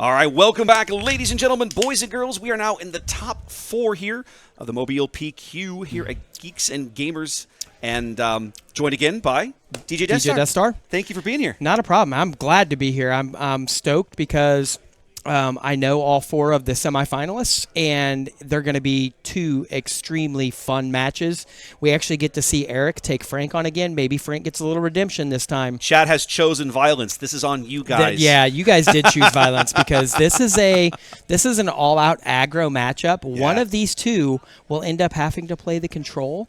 All right, welcome back, ladies and gentlemen, boys and girls. We are now in the top 4 here of the Mobile PQ here at Geeks and Gamers, and joined again by DJ Death Star. Thank you for being here. Not a problem. I'm glad to be here. I'm stoked because I know all 4 of the semifinalists, and they're going to be 2 extremely fun matches. We actually get to see Eric take Frank on again. Maybe Frank gets a little redemption this time. Chad has chosen violence. This is on you guys. Yeah, you guys did choose violence because this is an all-out aggro matchup. Yeah. One of these 2 will end up having to play the control,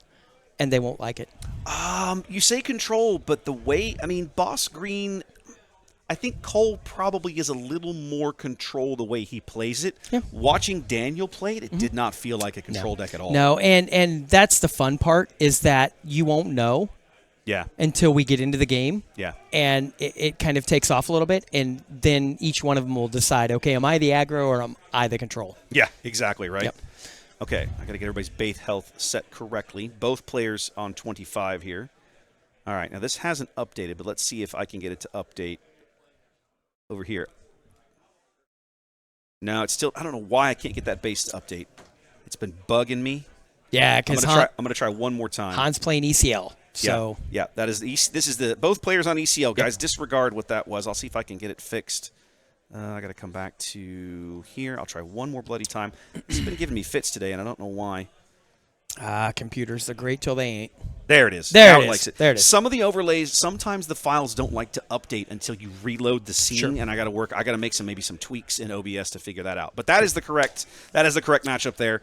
and they won't like it. You say control, but the way, Boss Green, I think Cole probably is a little more control the way he plays it. Yeah. Watching Daniel play it, it did not feel like a control deck at all. No, and that's the fun part is that you won't know until we get into the game. Yeah. And it kind of takes off a little bit, and then each one of them will decide, okay, am I the aggro or am I the control? Yeah, exactly, right? Yep. Okay, I got to get everybody's base health set correctly. Both players on 25 here. All right, now this hasn't updated, but let's see if I can get it to update over here. No, it's still, I don't know why I can't get that base to update. It's been bugging me. Yeah, because I'm gonna try one more time. Han's playing ECL. So yeah, that is this is the both players on ECL, guys. Yep. Disregard what that was. I'll see if I can get it fixed. I got to come back to here. I'll try one more bloody time. It's been giving me fits today, and I don't know why. Computers are great till they ain't. There it is. There it is. There it is. Some of the overlays, sometimes the files don't like to update until you reload the scene, and I got to make maybe some tweaks in OBS to figure that out. But that is the correct matchup there.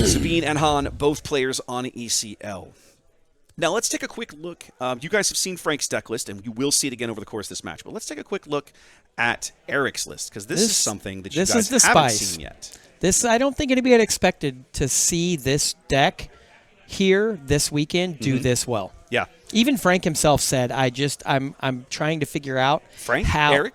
Sabine and Han, both players on ECL. Now let's take a quick look. You guys have seen Frank's deck list, and you will see it again over the course of this match. But let's take a quick look at Eric's list, because this is something that you guys haven't seen yet. I don't think anybody had expected to see this deck here this weekend do this well. Yeah. Even Frank himself said, I'm trying to figure out how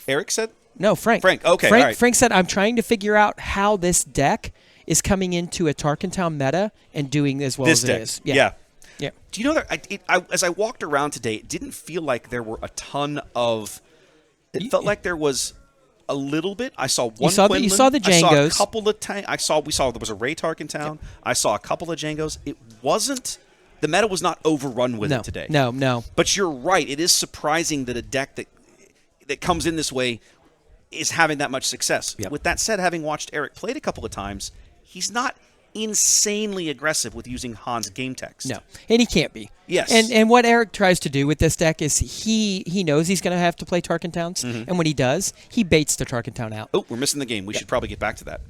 Eric said? No, Frank. Okay. All right. Frank said, I'm trying to figure out how this deck is coming into a Tarkentown meta and doing as well as it is. Yeah. Yeah. Do you know that as I walked around today, it didn't feel like there were a ton of. It felt like there was a little bit. I saw one. You saw the Djangos. I saw a couple of. We saw there was a Ray Tarkentown. Yep. I saw a couple of Djangos. It wasn't. The meta was not overrun with it today. No. But you're right. It is surprising that a deck that comes in this way is having that much success. Yep. With that said, having watched Eric play it a couple of times, he's not insanely aggressive with using Han's game text. No, and he can't be. Yes. And what Eric tries to do with this deck is he knows he's going to have to play Tarkentowns, and when he does, he baits the Tarkentown out. Oh, we're missing the game. We should probably get back to that.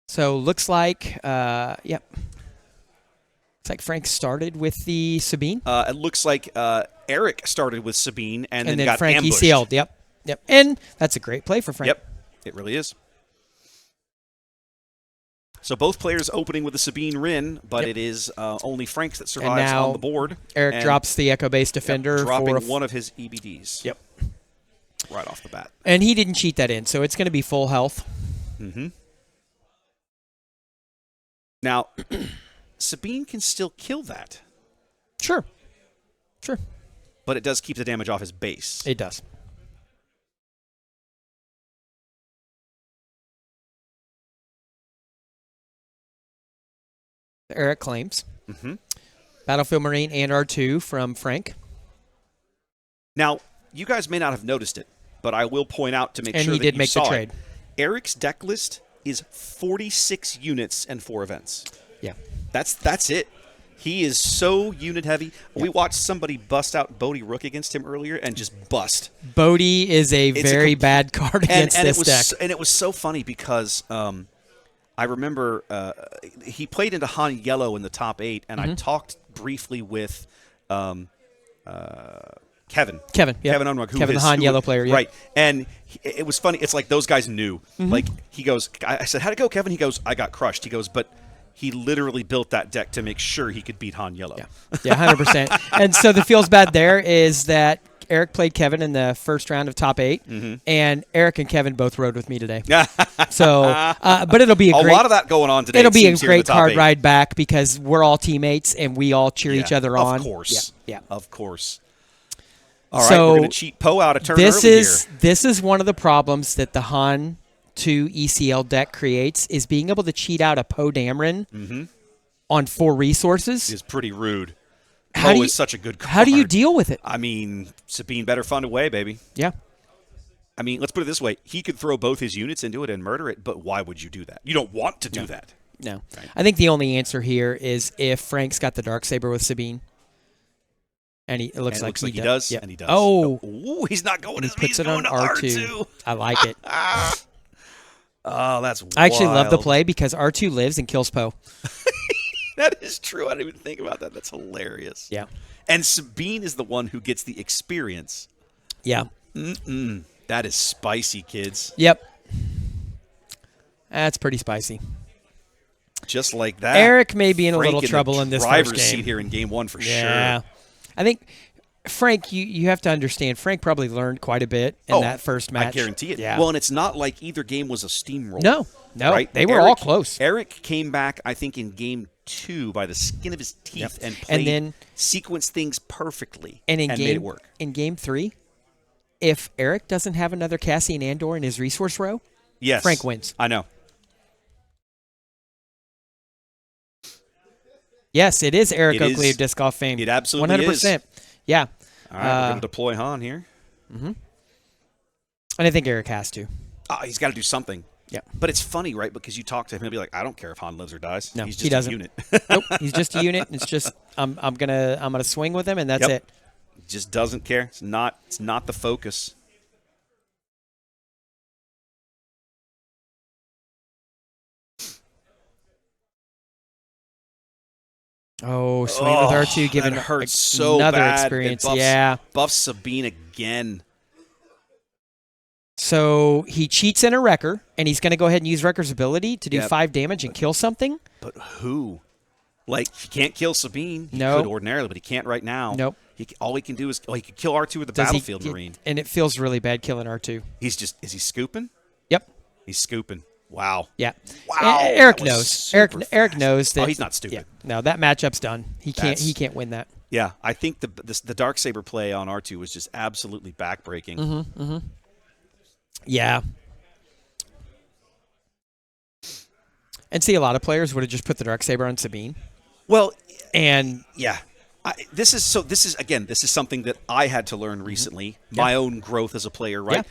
So looks like, Looks like Frank started with the Sabine. It looks like Eric started with Sabine and then got Frank ambushed. ECL'd. Yep. And that's a great play for Frank. Yep, it really is. So both players opening with the Sabine Rin, but it is only Frank that survives on the board. Eric drops the Echo Base Defender. Dropping one of his EBDs. Yep. Right off the bat. And he didn't cheat that in, so it's going to be full health. Mm-hmm. Now, Sabine can still kill that. Sure. But it does keep the damage off his base. It does. Eric claims. Battlefield Marine and R2 from Frank. Now, you guys may not have noticed it, but I will point out to make sure that you saw it. And he did make the trade. Eric's deck list is 46 units and 4 events. Yeah. That's it. He is so unit heavy. Yep. We watched somebody bust out Bodhi Rook against him earlier and just bust. Bodhi is a very bad card against this deck. And it was so funny because I remember he played into Han Yellow in the top 8, and I talked briefly with Kevin. Kevin Unruck, the Han Yellow player. Right. And it was funny. It's like those guys knew. Like, he goes, I said, how'd it go, Kevin? He goes, I got crushed. He goes, but he literally built that deck to make sure he could beat Han Yellow. Yeah, 100%. And so the feels bad there is that Eric played Kevin in the first round of top 8, and Eric and Kevin both rode with me today. So, but it'll be a lot of that going on today. It'll be a great card ride back because we're all teammates and we all cheer each other on. Of course. Yeah. Of course. All right, So we're going to cheat Poe out a turn this early is here. this is one of the problems that the Han2 ECL deck creates, is being able to cheat out a Poe Dameron on 4 resources. Is pretty rude. How do Poe you- is such a good card. How do you deal with it? I mean, Sabine better find a way, baby. Yeah. I mean, let's put it this way. He could throw both his units into it and murder it, but why would you do that? You don't want to do that. No. Right. I think the only answer here is if Frank's got the Darksaber with Sabine. And it looks like he does. Yep. And he does. Oh. Ooh, he's not going And he to puts he's it on going to R2. I like it. Oh, that's wild. I actually love the play because R2 lives and kills Poe. That is true. I didn't even think about that. That's hilarious. Yeah. And Sabine is the one who gets the experience. Yeah. That is spicy, kids. Yep. That's pretty spicy. Just like that. Eric may be in a Frank little trouble in this driver's first game. seat here in game 1 for Yeah. sure. I think Frank, you have to understand, Frank probably learned quite a bit in that first match. I guarantee it. Yeah. Well, and it's not like either game was a steamroll. No. Right? They were all close. Eric came back, I think, in game 2 by the skin of his teeth and played, And then sequenced things perfectly and made it work. In game 3, if Eric doesn't have another Cassian Andor in his resource row, Yes. Frank wins. I know. Yes, it is Eric It Oakley is. of Disc Golf fame. It absolutely 100%. Yeah. All right, we're going to deploy Han here. And I think Eric has to. He's got to do something. Yeah. But it's funny, right? Because you talk to him, he'll be like, I don't care if Han lives or dies. No, he's just he doesn't. a unit. Nope, he's just a unit. It's just I'm gonna swing with him, and that's it. Just doesn't care. It's not the focus. Oh, swing with R2, giving that hurts so another bad. experience. It buffs, Yeah. buffs Sabine again. So he cheats in a Wrecker, and he's going to go ahead and use Wrecker's ability to do Yep. 5 damage and kill something. But who? Like, he can't kill Sabine. He No. could ordinarily, but he can't right now. Nope. All he can do is he could kill R2 with the Does he Battlefield get- Marine. And it feels really bad killing R2. Is he scooping? Yep. He's scooping. Wow. Yeah. Wow, Eric that was knows. super Eric fast. knows that. Oh, he's not stupid. Yeah. No, that matchup's done. He can't win that. Yeah, I think the Darksaber play on R2 was just absolutely backbreaking. Yeah. And see, a lot of players would have just put the Darksaber on Sabine. Well, And yeah. This is something that I had to learn recently. My own growth as a player, right?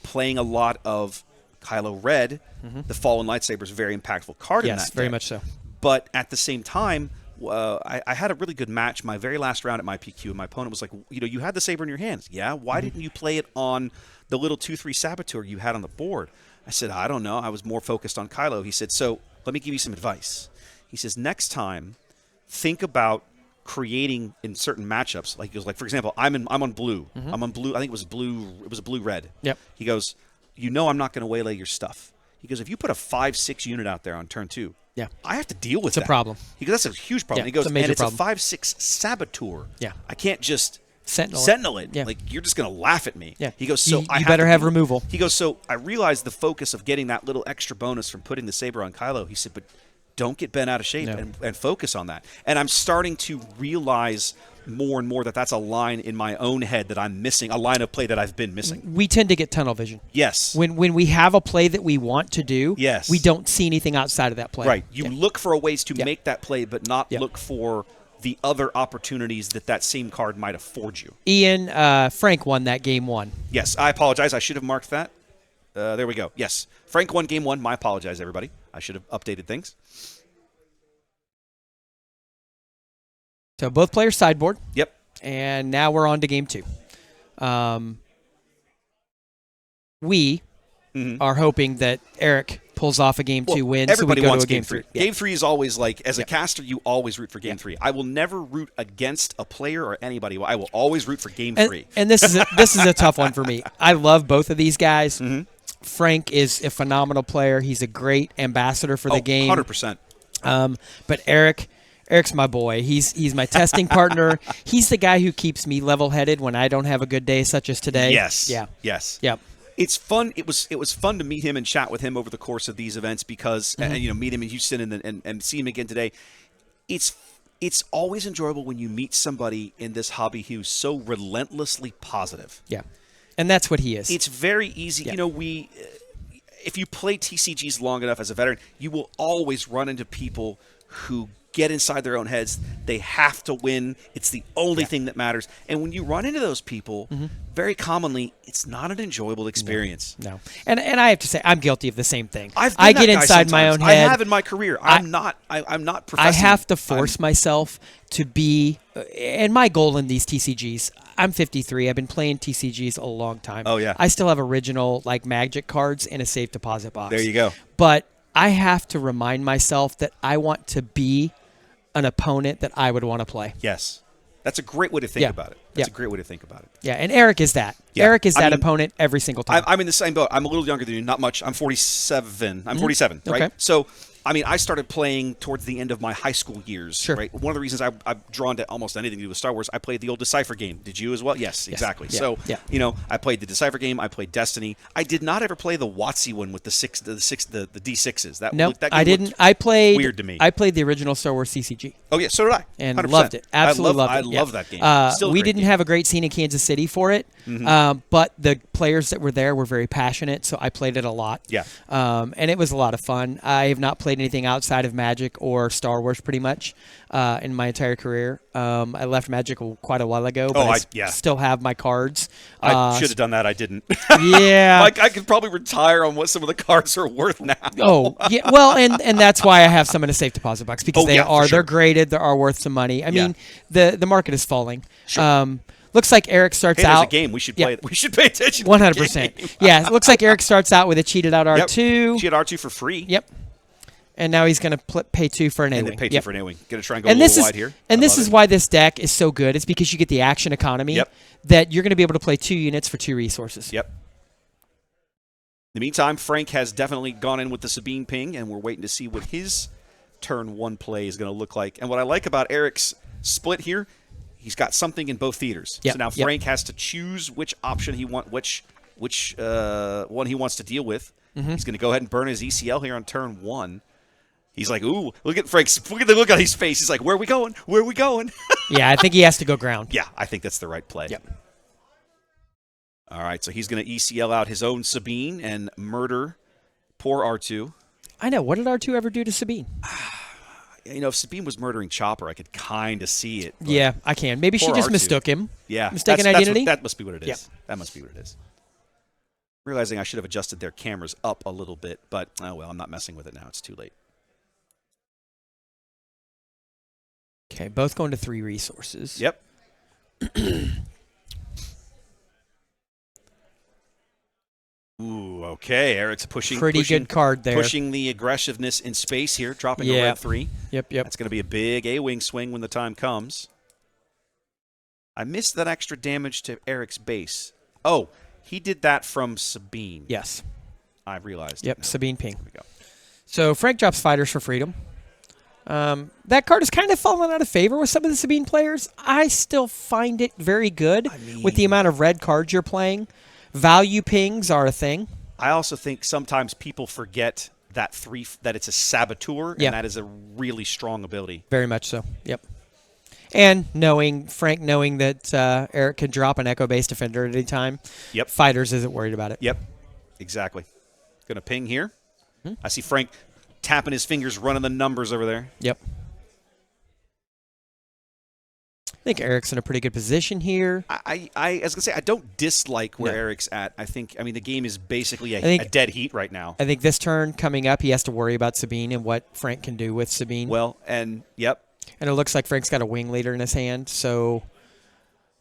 Playing a lot of Kylo Red, the Fallen Lightsaber is a very impactful card in that yes, very deck. much so. But at the same time, I had a really good match my very last round at my PQ, and my opponent was like, you had the saber in your hands. Yeah, why didn't you play it on the little 2/3 Saboteur you had on the board? I said, I don't know. I was more focused on Kylo. He said, so let me give you some advice. He says, next time, think about creating in certain matchups. Like he goes, for example, I'm on blue. I'm on blue. I think it was blue. It was a blue-red. Yep. He goes, I'm not going to waylay your stuff. He goes, if you put a 5/6 unit out there on turn 2, Yeah. I have to deal with It's a that. problem. He goes, that's a huge problem. Yeah, He goes, it's a major and it's problem. a 5/6 Saboteur. Yeah. I can't just Sentinel it. it. Yeah. Like, you're just going to laugh at me. Yeah. He goes, so You I better to have do- removal. He goes, so I realized the focus of getting that little extra bonus from putting the saber on Kylo. He said, but don't get bent out of shape No. and focus on that. And I'm starting to realize more and more that that's a line in my own head that I'm missing, a line of play that I've been missing. We tend to get tunnel vision. Yes. When we have a play that we want to do, Yes. we don't see anything outside of that play. Right. You look for ways to Yeah. make that play, but not Yeah. look for the other opportunities that same card might afford you. Ian, Frank won that game 1. Yes, I apologize. I should have marked that. There we go. Yes. Frank won game 1. My apologize, everybody. I should have updated things. So both players sideboard, Yep. and now we're on to game 2. We are hoping that Eric pulls off a game 2 win, so we Everybody go wants to a game 3. Yeah. Game 3 is always like, as a caster, you always root for game 3. I will never root against a player or anybody. I will always root for game 3. And this is a tough one for me. I love both of these guys. Mm-hmm. Frank is a phenomenal player. He's a great ambassador for the game. 100%. But Eric's my boy. He's my testing partner. He's the guy who keeps me level-headed when I don't have a good day, such as today. Yes. Yeah. Yes. Yep. It's fun. It was fun to meet him and chat with him over the course of these events because meet him in Houston and see him again today. It's always enjoyable when you meet somebody in this hobby who's so relentlessly positive. Yeah. And that's what he is. It's very easy. Yeah. You know, if you play TCGs long enough as a veteran, you will always run into people who get inside their own heads. They have to win. It's the only thing that matters. And when you run into those people, very commonly, it's not an enjoyable experience. No. And I have to say, I'm guilty of the same thing. I get inside my own head. I have in my career. I'm not professing. I have to force myself to be, and my goal in these TCGs, I'm 53. I've been playing TCGs a long time. Oh, yeah. I still have original like Magic cards in a safe deposit box. There you go. But I have to remind myself that I want to be an opponent that I would want to play. Yes. That's a great way to think about it. That's a great way to think about it. Yeah, and Eric is that. Yeah. Eric is that opponent every single time. I'm in the same boat. I'm a little younger than you, not much. I'm 47. I'm 47, right? Okay. So, I mean, I started playing towards the end of my high school years. Sure. Right. One of the reasons I'm drawn to almost anything to do with Star Wars, I played the old Decipher game. Did you as well? Yes, exactly. Yeah. So, Yeah. you know, I played the Decipher game. I played Destiny. I did not ever play the WotC one with the D6s. Nope, that game I didn't. looked I played weird to me. I played the original Star Wars CCG. Oh yeah, so did I. And 100%. loved it. Absolutely loved it. I love that game. Still a we great didn't game. have a great scene in Kansas City for it, but the players that were there were very passionate, so I played it a lot. Yeah. And it was a lot of fun. I have not played anything outside of Magic or Star Wars pretty much in my entire career. I left Magic quite a while ago, but I still have my cards. I should have done that. I didn't. Yeah. Like I could probably retire on what some of the cards are worth now. Oh, yeah. Well, and that's why I have some in a safe deposit box because they're graded, they are worth some money. I mean, the market is falling. Sure. Looks like Eric starts there's out. a game we should play. We should pay attention. 100%. Yeah, it looks like Eric starts out with a cheated out R2. Yep. Cheated R2 for free. Yep. And now he's going to pay 2 for an A-wing. And then pay 2 for an A-wing. Going to try and go and a little wide here. And this is why this deck is so good. It's because you get the action economy that you're going to be able to play 2 units for 2 resources. Yep. In the meantime, Frank has definitely gone in with the Sabine ping, and we're waiting to see what his turn 1 play is going to look like. And what I like about Eric's split here, he's got something in both theaters. Yep. So now Frank has to choose which option he wants, which one he wants to deal with. He's going to go ahead and burn his ECL here on turn 1. He's like, ooh, look at Frank's, look at the look on his face. He's like, where are we going? Where are we going? Yeah, I think he has to go ground. Yeah, I think that's the right play. Yep. All right, so he's going to ECL out his own Sabine and murder poor R2. I know. What did R2 ever do to Sabine? You know, if Sabine was murdering Chopper, I could kind of see it. Yeah, I can. Maybe she just R2. mistook him. Yeah. Mistaken identity? That must be what it is. Yep. That must be what it is. Realizing I should have adjusted their cameras up a little bit, but, oh well, I'm not messing with it now. It's too late. Okay, both going to 3 resources. Yep. Ooh, okay. Eric's pushing. Pretty good card there. Pushing the aggressiveness in space here, dropping a red 3. Yep. That's going to be a big A-wing swing when the time comes. I missed that extra damage to Eric's base. Oh, he did that from Sabine. Yes. I realized. Yep, Sabine ping. There we go. So Frank drops Fighters for Freedom. That card has kind of fallen out of favor with some of the Sabine players. I still find it very good with the amount of red cards you're playing. Value pings are a thing. I also think sometimes people forget that it's a saboteur, and that is a really strong ability. Very much so. Yep. And Frank knowing that Eric can drop an Echo-based defender at any time. Yep. Fighters isn't worried about it. Yep. Exactly. Going to ping here. I see Frank tapping his fingers, running the numbers over there. Yep. I think Eric's in a pretty good position here. I was going to say, I don't dislike where Eric's at. I mean, the game is basically a dead heat right now. I think this turn coming up, he has to worry about Sabine and what Frank can do with Sabine. Well, and yep. And it looks like Frank's got a wing leader in his hand, so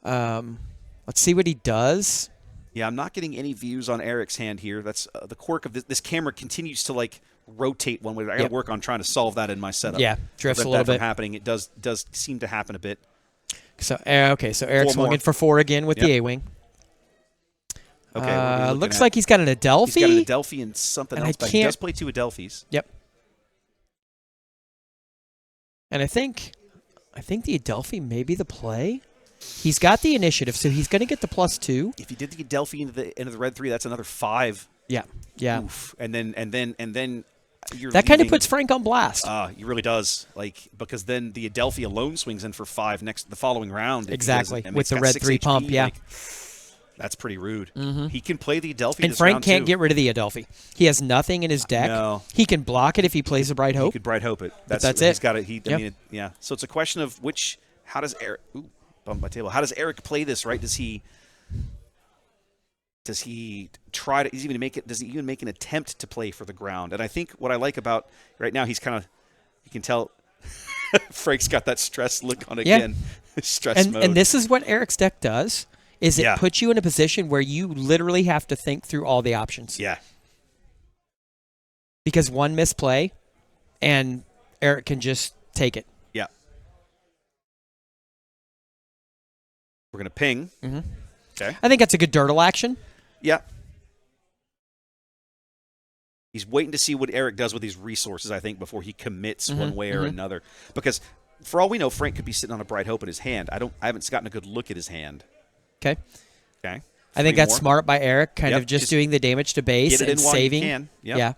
let's see what he does. Yeah, I'm not getting any views on Eric's hand here. That's the quirk of this camera continues to, like, rotate one way. I got to work on trying to solve that in my setup. Yeah, drifts a little bit. From happening. It does seem to happen a bit. So so Eric's swinging for 4 again with the A-wing. Okay. Looks like he's got an Adelphi. He's got an Adelphi and something else, but he does play 2 Adelphis. Yep. And I think the Adelphi may be the play. He's got the initiative, so he's going to get the +2. If he did the Adelphi into the red 3, that's another 5. Yeah. Oof. And then That kind of puts Frank on blast. He really does. Because then the Adelphi alone swings in for 5 the following round. Exactly. With the red 3 pump, yeah. That's pretty rude. He can play the Adelphi and this Frank round, can't too. get rid of the Adelphi. He has nothing in his deck. No. He can block it if he plays a Bright Hope. He could Bright Hope it. That's it. He's got it. I mean, yeah. So it's a question of how does Eric... Ooh, bumped my table. How does Eric play this, right? Does he try to does he even make an attempt to play for the ground? And I think what I like about right now, he's kind of, you can tell Frank's got that stress look on again. Stress mode. And this is what Eric's deck does, is it puts you in a position where you literally have to think through all the options. Yeah. Because one misplay and Eric can just take it. Yeah. We're going to ping. Mm-hmm. Okay. I think that's a good Dirtle action. Yeah. He's waiting to see what Eric does with these resources, I think, before he commits one way or another. Because for all we know, Frank could be sitting on a Bright Hope in his hand. I haven't gotten a good look at his hand. Okay. Okay. I think that's smart by Eric, kind of just doing the damage to base and saving. Get it in while you can. Yep. Yeah.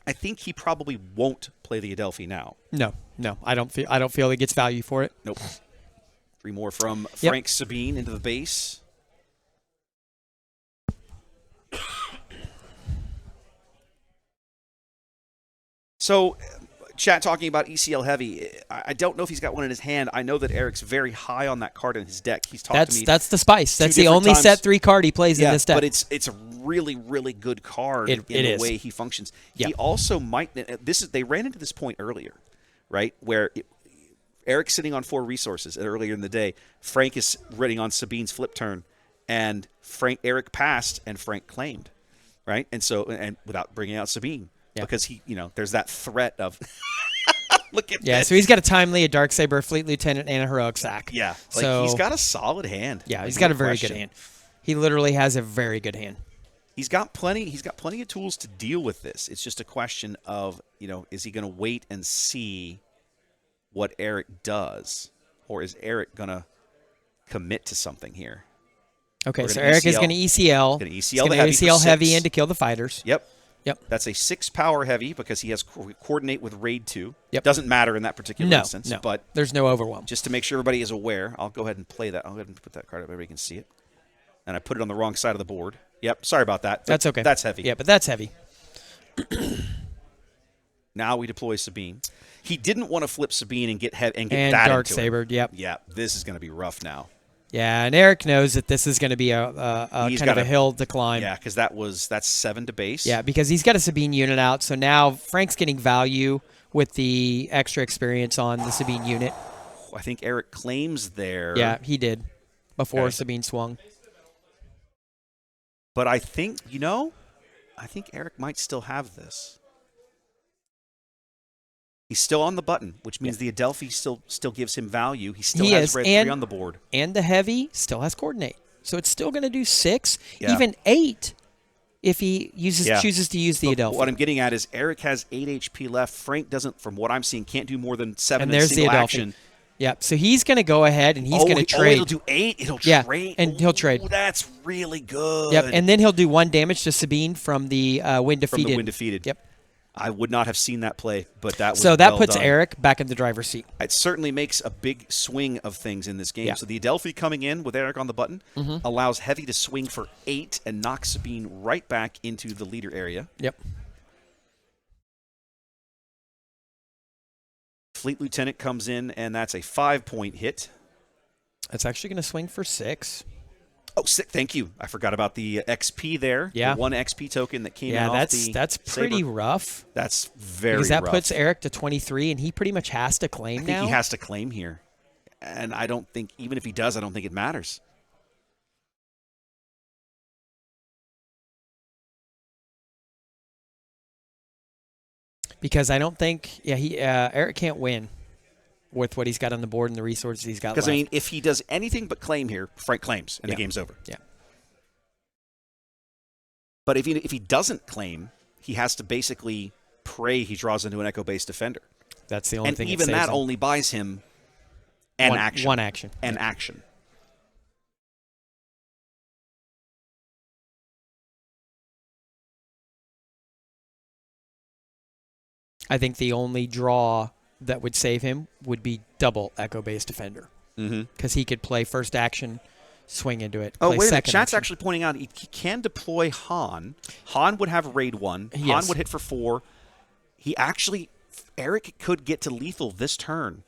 I think he probably won't play the Adelphi now. No. I don't feel he gets value for it. Nope. 3 more from Frank Sabine into the base. So, chat talking about ECL Heavy. I don't know if he's got one in his hand. I know that Eric's very high on that card in his deck. He's talked to me. That's the spice. That's the only set 3 card he plays in this deck. But it's a really, really good card in the way he functions. He also might. They ran into this point earlier, right? Where Eric's sitting on 4 resources earlier in the day. Frank is running on Sabine's flip turn, and Eric passed and Frank claimed, right? And without bringing out Sabine. Because there's that threat of look at this. So he's got a Timely, a Darksaber, a Fleet Lieutenant, and a Heroic Sack. Yeah, so he's got a solid hand. Yeah, he's got a very good hand. He literally has a very good hand. He's got plenty of tools to deal with this. It's just a question of, is he going to wait and see what Eric does, or is Eric going to commit to something here? Okay, so Eric is going to ECL. He's going to ECL heavy in to kill the fighters. Yep. That's a 6 power heavy because he has coordinate with raid 2. Yep. Doesn't matter in that particular instance. No, but there's no overwhelm. Just to make sure everybody is aware, I'll go ahead and play that. I'll go ahead and put that card up. Everybody can see it. And I put it on the wrong side of the board. Yep. Sorry about that. That's okay. That's heavy. Yeah, but that's heavy. Now we deploy Sabine. He didn't want to flip Sabine and get that into Darksaber. Yep. Yeah. This is going to be rough now. Yeah, and Eric knows that this is going to be a kind of a hill to climb. Yeah, because that's 7 to base. Yeah, because he's got a Sabine unit out, so now Frank's getting value with the extra experience on the Sabine unit. I think Eric claims there. Yeah, he did before Sabine swung. But I think Eric might still have this. He's still on the button, which means the Adelphi still gives him value. He still has red 3 on the board. And the heavy still has coordinate. So it's still going to do 6, even 8 if he chooses to use the Adelphi. What I'm getting at is Eric has 8 HP left. Frank doesn't, from what I'm seeing, can't do more than 7 and in there's single the Adelphi. Action. Yep. So he's going to go ahead and he's going to trade. It'll do 8? It'll trade? And he'll trade. That's really good. Yep. And then he'll do 1 damage to Sabine from the Wind Defeated. From the Wind Defeated. Yep. I would not have seen that play, but that was so that well puts done. Eric back in the driver's seat. It certainly makes a big swing of things in this game. Yeah. So the Adelphi coming in with Eric on the button allows Heavy to swing for 8 and knock Sabine right back into the leader area. Yep. Fleet Lieutenant comes in, and that's a 5-point hit. It's actually going to swing for 6. Oh, sick! Thank you. I forgot about the XP there. Yeah, the 1 XP token that came out. Yeah, that's pretty rough. That's very because that rough. puts Eric to 23, and he pretty much has to claim now. I think he has to claim here, and I don't think even if he does, I don't think it matters. Because I don't think, Eric can't win with what he's got on the board and the resources he's got left. Because, I mean, if he does anything but claim here, Frank claims, and the game's over. Yeah. But if he doesn't claim, he has to basically pray he draws into an Echo-based defender. That's the only thing. And even that only buys him action. One action. Action. I think the only draw that would save him would be double Echo Base Defender. Because he could play first action, swing into it. Oh, play wait a minute. second Chat's action. actually pointing out he can deploy Han. Han would have raid 1. Han Yes. would hit for 4. Eric could get to lethal this turn.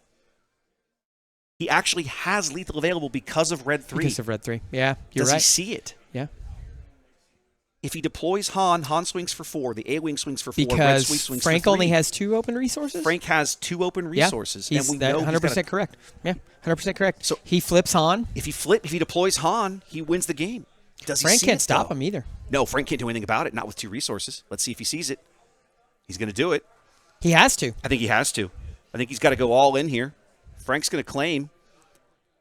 He actually has lethal available because of red 3. Because of red 3. Yeah, you're Does right. he see it? Yeah. If he deploys Han swings for 4. The A-Wing swings for 4. Red Because swings Frank for 3. only has 2 open resources? Frank has 2 open resources. Yeah, he's and we that know 100% correct. Yeah, 100% correct. So he flips Han. If he deploys Han, he wins the game. Does he Frank see can't it, stop though? him either. No, Frank can't do anything about it, not with 2 resources. Let's see if he sees it. He's going to do it. He has to. I think he has to. I think he's got to go all in here. Frank's going to claim.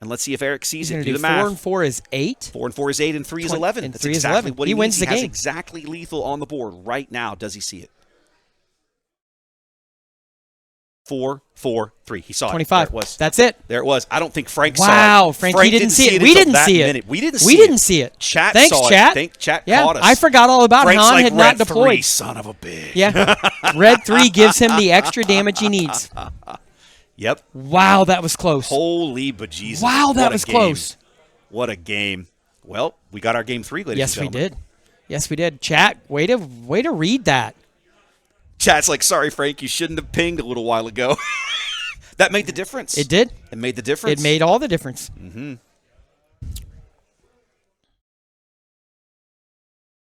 And let's see if Eric sees it. Do the math. 4 and 4 is 8. 4 and 4 is 8, and 3 is 11. And That's 3 is exactly 11. what He he wins needs. the He has game. exactly lethal on the board right now. Does he see it? 4, 4, 3. He saw 25. it. There it was. That's it. There it was. I don't think Frank saw it. Wow, Frank, he didn't see it. We until didn't that see it. minute. We didn't see We it. didn't see it. Chat Thanks, saw chat. it. Think chat Yeah, caught us. I forgot all about Frank's Han like, had red not deployed. 3, son of a bitch. Yeah. Red 3 gives him the extra damage he needs. Yep. Wow, that was close. Holy bejesus. Wow, that What a was game. close. What a game. Well, we got our game 3, ladies Yes, and we gentlemen. did. Yes, we did. Chat, way to read that. Chat's like, sorry, Frank, you shouldn't have pinged a little while ago. That made the difference. It did. It made the difference. It made all the difference.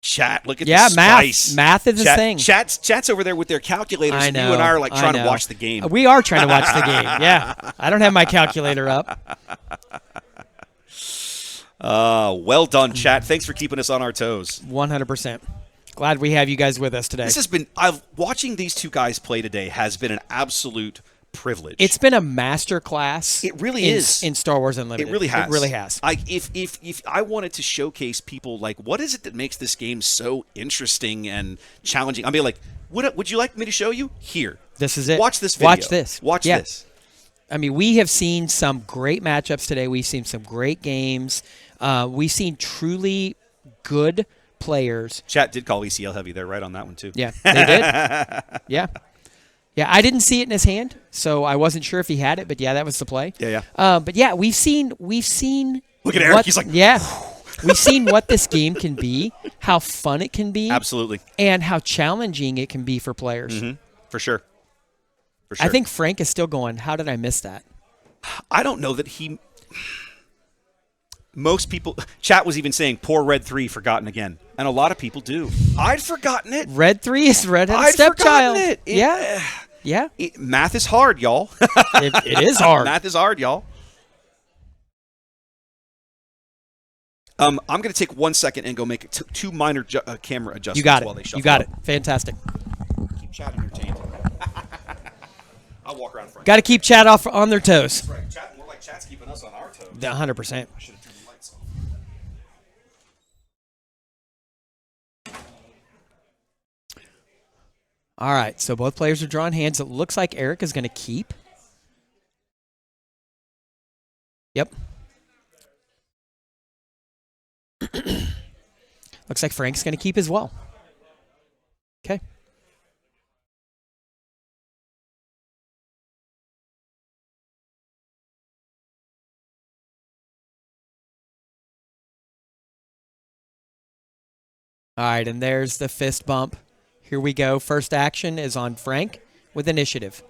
Chat, look at Yeah, the math. spice. Math is his thing. Chat's over there with their calculators, I and know. you and I are like trying to know. watch the game. We are trying to watch the game. Yeah. I don't have my calculator up. Well done, chat. Thanks for keeping us on our toes. 100%. Glad we have you guys with us today. This has been watching these two guys play today has been an absolute privilege. It's been a master class. It really is in Star Wars Unlimited. It really has. It really has. If I wanted to showcase people, like, what is it that makes this game so interesting and challenging? I mean, like, would you like me to show you? Here. This is it. Watch this video. Watch this. Watch Yeah. this. I mean, we have seen some great matchups today. We've seen some great games. We've seen truly good players. Chat did call ECL heavy there, right on that one too. Yeah, they did. Yeah. Yeah, I didn't see it in his hand, so I wasn't sure if he had it, but yeah, that was the play. Yeah. But yeah, we've seen. Look at Eric. He's like, yeah, we've seen what this game can be, how fun it can be, absolutely, and how challenging it can be for players. for sure. For sure. I think Frank is still going, how did I miss that? I don't know that he. Most people, chat was even saying, poor Red 3 forgotten again. And a lot of people do. I'd forgotten it. Red 3 is redheaded I'd stepchild. forgotten it. Yeah. Yeah. Math is hard, y'all. It is hard. Math is hard, y'all. I'm going to take 1 second and go make two minor camera adjustments You got while they it. shuffle. You got up. it. Fantastic. Keep chat entertained. I'll walk around front. Got to keep chat off on their toes. That's right. Chat, more like chat's keeping us on our toes. 100%. I should have turned the lights off. All right, so both players are drawing hands. It looks like Eric is going to keep. Yep. Looks like Frank's going to keep as well. Okay. All right, and there's the fist bump. Here we go. First action is on Frank with initiative.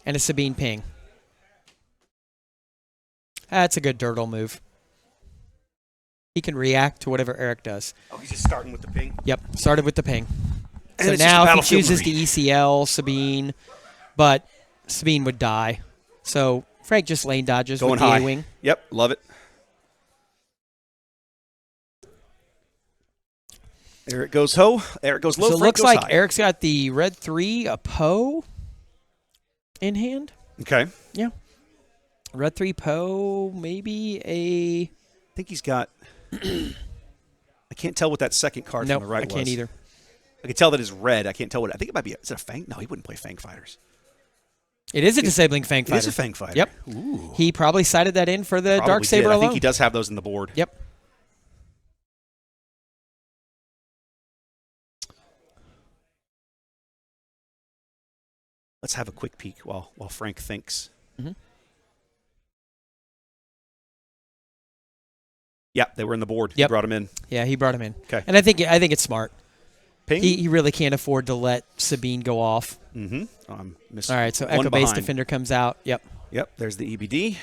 And a Sabine ping. That's a good Dirtle move. He can react to whatever Eric does. Oh, he's just starting with the ping? Yep, started with the ping. And So it's just now if he Battlefield chooses Marine. the ECL, Sabine, but Sabine would die. So Frank just lane dodges Going with the high. A-wing. Yep, love it. Eric goes ho. Eric goes low. So it Frank looks goes like high. Eric's got the red 3, a Poe in hand. Okay. Yeah. Red 3 Poe, maybe a... I think he's got... I can't tell what that second card Nope, from the right I can't was. either. I can tell that it's red. I can't tell what... I think it might be... Is it a Fang? No, he wouldn't play Fang Fighters. It is a disabling Fang It Fighter. is a Fang Fighter. Yep. Ooh. He probably cited that in for the Probably Darksaber did. alone. I think he does have those in the board. Yep. Let's have a quick peek while Frank thinks. Mm-hmm. Yeah, they were in the board. Yep. He brought him in. Yeah, he brought him in. Okay. And I think it's smart. Ping. He really can't afford to let Sabine go off. Mm-hmm. All right, so Echo Base Defender comes out. Yep. Yep, there's the EBD.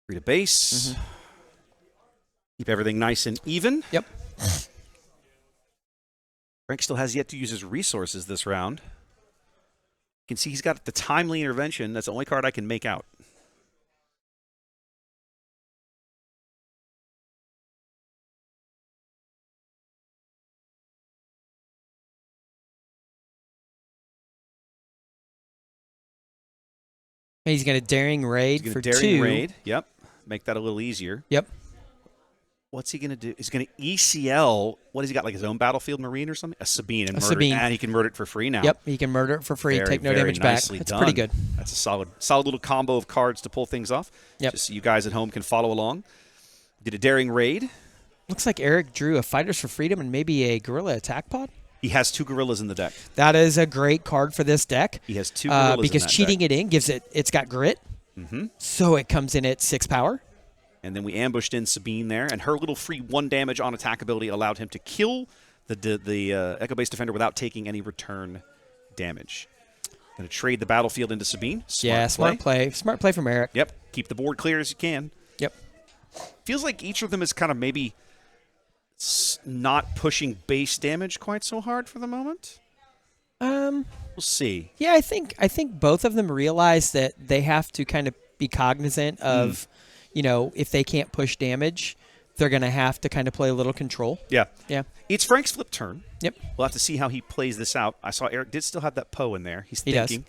Free to base. Mm-hmm. Keep everything nice and even. Yep. Frank still has yet to use his resources this round. You can see he's got the timely intervention. That's the only card I can make out. He's going to Daring Raid for daring 2. Raid. Yep. Make that a little easier. Yep. What's he going to do? He's going to ECL. What has he got, like his own Battlefield Marine or something? A Sabine. And Sabine. And he can murder it for free now. Yep, he can murder it for free, take no damage back. That's done. pretty good. That's a solid little combo of cards to pull things off. Yep. Just so you guys at home can follow along. Did a Daring Raid. Looks like Eric drew a Fighters for Freedom and maybe a Gorilla Attack Pod. He has 2 gorillas in the deck. That is a great card for this deck. He has 2 gorillas because in that cheating deck. it in gives it's got grit. Mm-hmm. So it comes in at 6 power. And then we ambushed in Sabine there, and her little free 1 damage on attack ability allowed him to kill the Echo Base Defender without taking any return damage. Going to trade the battlefield into Sabine. Smart play. Smart play from Eric. Yep. Keep the board clear as you can. Yep. Feels like each of them is kind of maybe not pushing base damage quite so hard for the moment. We'll see. Yeah, I think both of them realize that they have to kind of be cognizant of, if they can't push damage, they're going to have to kind of play a little control. Yeah. Yeah. It's Frank's flip turn. Yep. We'll have to see how he plays this out. I saw Eric did still have that Poe in there. He's thinking.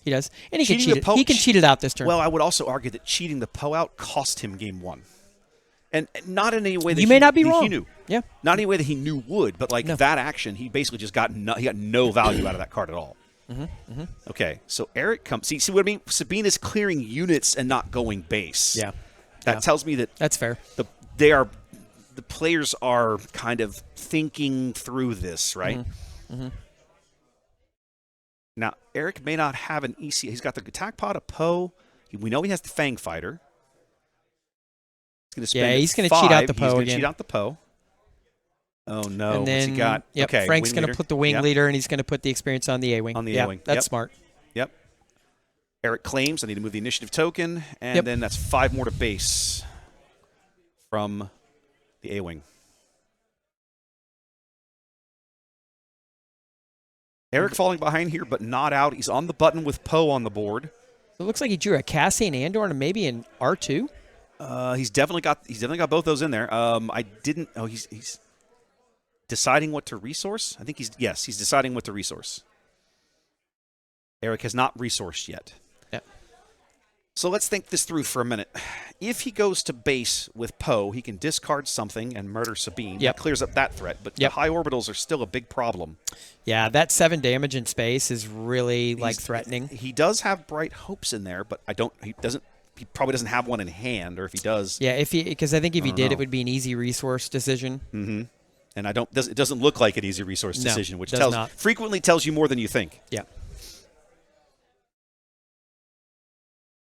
He does. And he Cheating can cheat the Poe- He can cheat it out this turn. Well, I would also argue that cheating the Poe out cost him game 1. And not in any way that you may not be he wrong. knew. Yeah. Not in any way that he knew would, but that action, he basically just got no value out of that card at all. Mm-hmm. Mm-hmm. Okay, so Eric comes. See what I mean? Sabine is clearing units and not going base. Yeah. That tells me that that's fair. The players are kind of thinking through this, right? Mm-hmm. Mm-hmm. Now, Eric may not have an EC. He's got the attack pod, a Poe. We know he has the Fang Fighter. He's going to cheat out the Poe again. He's going to cheat out the Poe. Oh, no. And then, what's he got? Yep, okay, Frank's going to put the Wing Leader, and he's going to put the experience on the A-Wing. On the A-Wing. That's smart. Yep. Eric claims I need to move the initiative token, and then that's 5 more to base from the A-Wing. Eric falling behind here, but not out. He's on the button with Poe on the board. So it looks like he drew a Cassian Andor and maybe an R2. He's definitely got both those in there. I didn't. Oh, he's deciding what to resource. I think he's deciding what to resource. Eric has not resourced yet. Yeah. So let's think this through for a minute. If he goes to base with Poe, he can discard something and murder Sabine. Yep. That clears up that threat, but the high orbitals are still a big problem. Yeah, that 7 damage in space is really threatening. He does have Bright Hopes in there, but he probably doesn't have one in hand, or if he does. Yeah, because I think if he did, it would be an easy resource decision. Mm-hmm. And it doesn't look like an easy resource decision, which frequently tells you more than you think. Yeah.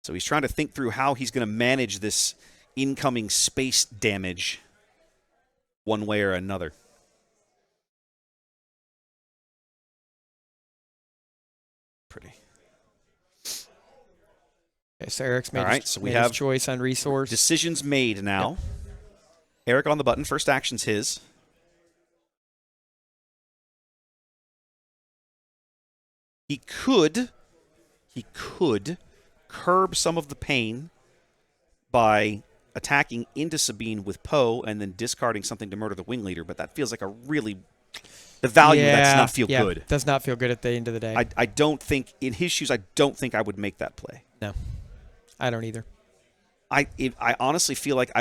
So he's trying to think through how he's going to manage this incoming space damage one way or another. Pretty. Okay, so Eric's made, we his have choice on resource. Decisions made now. Yep. Eric on the button. First action's his. He could curb some of the pain by attacking into Sabine with Poe and then discarding something to murder the Wing Leader, but that feels like the value of that does not feel good. Does not feel good at the end of the day. I don't think, in his shoes, I don't think I would make that play. No, I don't either. I honestly feel like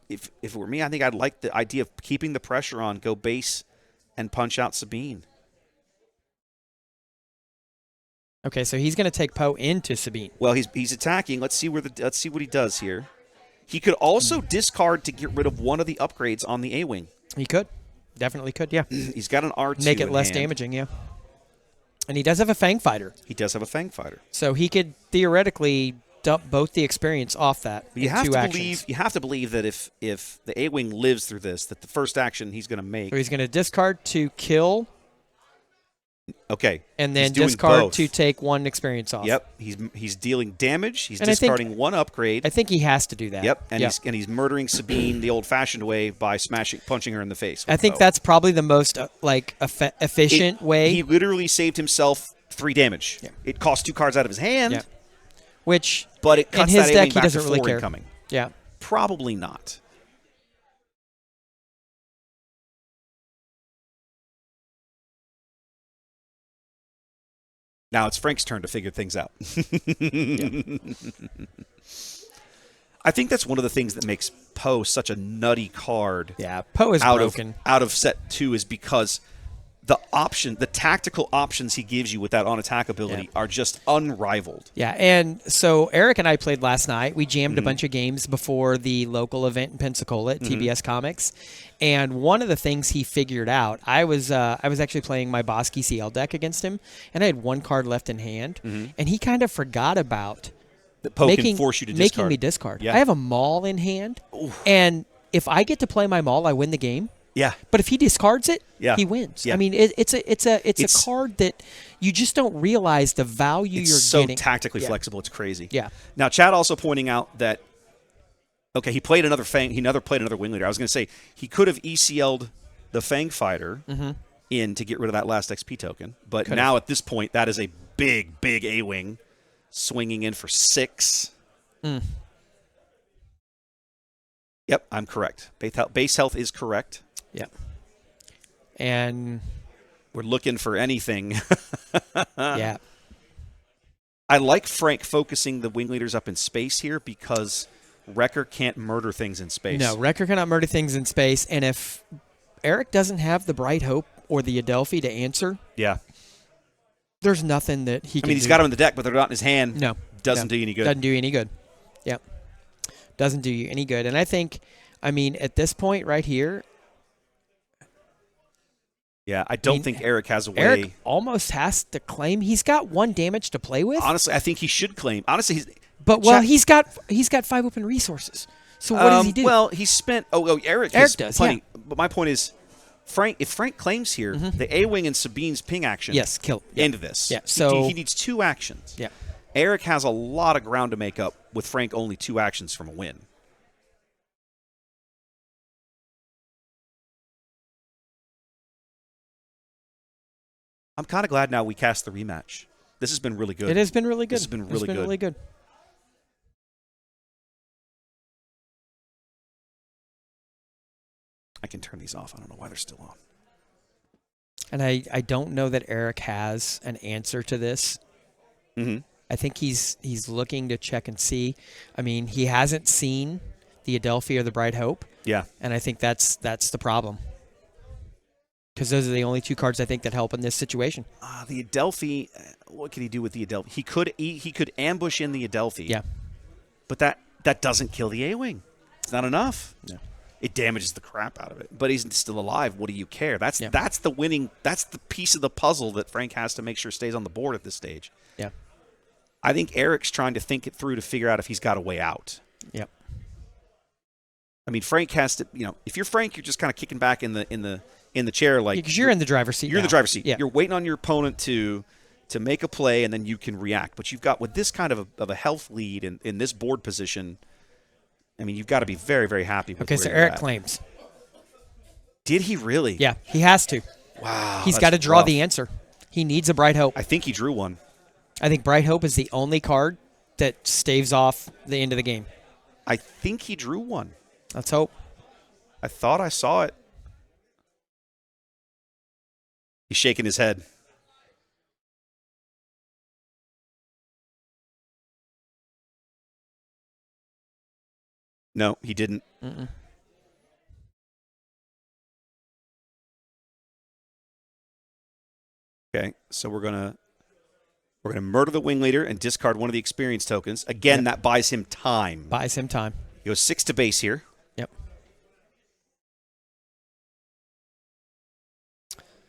if it were me, I think I'd like the idea of keeping the pressure on, go base and punch out Sabine. Okay, so he's going to take Poe into Sabine. Well, he's attacking. Let's see what he does here. He could also discard to get rid of one of the upgrades on the A-Wing. He could. Definitely could, yeah. He's got an R2 Make it in less hand. damaging, yeah. And he does have a Fang Fighter. He does have a Fang Fighter. So he could theoretically dump both the experience off that But you in have 2 to actions. believe that if the A-Wing lives through this, that the first action he's going to make. So he's going to discard to kill. Okay. And then he's doing discard both. to take 1 experience off. Yep. He's dealing damage. He's And discarding 1 upgrade. I think he has to do that. Yep. And he's murdering Sabine the old-fashioned way by punching her in the face. I think that's probably the most efficient way. He literally saved himself 3 damage. Yeah. It cost 2 cards out of his hand. Yeah. Which But it cuts in his that deck A-Wing he back doesn't to really 4 care. incoming. Yeah. Probably not. Now it's Frank's turn to figure things out. I think that's one of the things that makes Poe such a nutty card. Yeah, Poe is broken. Out of set 2 is because the tactical options he gives you with that on-attack ability are just unrivaled. Yeah, and so Eric and I played last night. We jammed a bunch of games before the local event in Pensacola at TBS Comics. And one of the things he figured out, I was actually playing my Bosky CL deck against him, and I had 1 card left in hand, and he kind of forgot about That Poe can force you to discard. making me discard. Yeah. I have a Maul in hand, and if I get to play my Maul, I win the game. Yeah. But if he discards it, Yeah. he wins. Yeah. I mean, it's a card that you just don't realize the value It's you're so getting. tactically flexible. It's crazy. Yeah. Now, Chad also pointing out that, okay, he played another Fang. He played another Wing Leader. I was going to say he could have ECL'd the Fang Fighter in to get rid of that last XP token. But now at this point, that is a big, big A-Wing swinging in for 6. Yep, I'm correct. Base health is correct. Yep. And we're looking for anything. Yeah. I like Frank focusing the Wing Leaders up in space here because Wrecker can't murder things in space. No, Wrecker cannot murder things in space. And if Eric doesn't have the Bright Hope or the Adelphi to answer, there's nothing that he can do. He's got them in the deck, but they're not in his hand. No. Doesn't do you any good. Doesn't do you any good. Yep. Doesn't do you any good. And I think, at this point right here, yeah, I don't think Eric has a way. Eric almost has to claim he's got 1 damage to play with. Honestly, I think he should claim. Honestly, he's got 5 open resources. So what does he do? Well, he spent. Eric does plenty. Yeah. But my point is, if Frank claims here, the A-Wing and Sabine's ping action, kill end this. Yeah, so he needs 2 actions. Yeah, Eric has a lot of ground to make up with Frank only 2 actions from a win. I'm kind of glad now we cast the rematch. This has been really good. It has been really good. This has been really good. I can turn these off. I don't know why they're still on. And I don't know that Eric has an answer to this. I think he's looking to check and see. He hasn't seen the Adelphi or the Bright Hope. Yeah. And I think that's the problem. Because those are the only 2 cards I think that help in this situation. The Adelphi, what can he do with the Adelphi? He could ambush in the Adelphi. Yeah. But that doesn't kill the A-Wing. It's not enough. No. It damages the crap out of it. But he's still alive. What do you care? That's the piece of the puzzle that Frank has to make sure stays on the board at this stage. Yeah. I think Eric's trying to think it through to figure out if he's got a way out. Yep. Frank has to, if you're Frank, you're just kind of kicking back in the chair like because you're in the driver's seat. You're in the driver's seat. Yeah. You're waiting on your opponent to make a play, and then you can react. But you've got, with this kind of a health lead in this board position, you've got to be very, very happy with Okay, so Eric claims. Did he really? Yeah, he has to. Wow. He's got to draw the answer. He needs a Bright Hope. I think he drew one. I think Bright Hope is the only card that staves off the end of the game. I think he drew one. Let's hope. I thought I saw it. He's shaking his head. No, he didn't. Okay, so we're gonna murder the Wing Leader and discard one of the experience tokens. Again, that buys him time. Buys him time. He goes 6 to base here. Yep.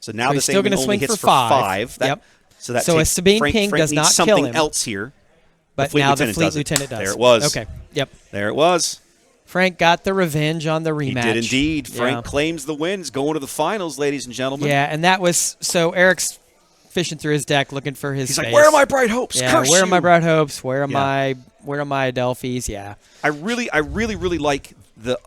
So now So this he's still thing going to only swing hits for 5. Yep. So that So a takes, Sabine Frank, ping Frank does needs not kill something him. else here. But now the Fleet does it. Lieutenant does. There it was. Okay. Yep. There it was. Frank got the revenge on the rematch. He did indeed. Frank Yeah. claims the wins, going to the finals, ladies and gentlemen. Yeah, and that was so Eric's fishing through his deck looking for his He's face. like, where are my bright hopes? Yeah, Curse where are you. my bright hopes? Where are Yeah. my Adelphis? Yeah. I really like the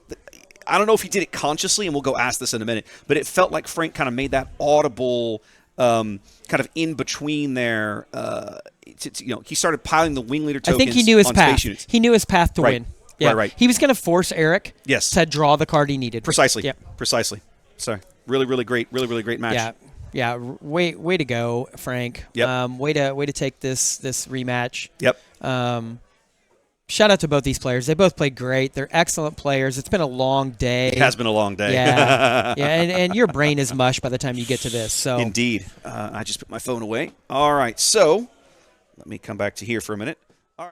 I don't know if he did it consciously, and we'll go ask this in a minute, but it felt like Frank kind of made that audible kind of in between there. He started piling the wing leader tokens. I think he knew his on path. space units. He knew his path to Right. win. Yeah. Right. He was going to force Eric to draw the card he needed. Precisely. Yep. Precisely. So really great match. Yeah. Yeah. Way to go, Frank. Yep. Way to take this rematch. Yep. Shout out to both these players. They both played great. They're excellent players. It's been a long day. It has been a long day. Yeah. Yeah. And your brain is mush by the time you get to this. So Indeed. I just put my phone away. All right. So let me come back to here for a minute.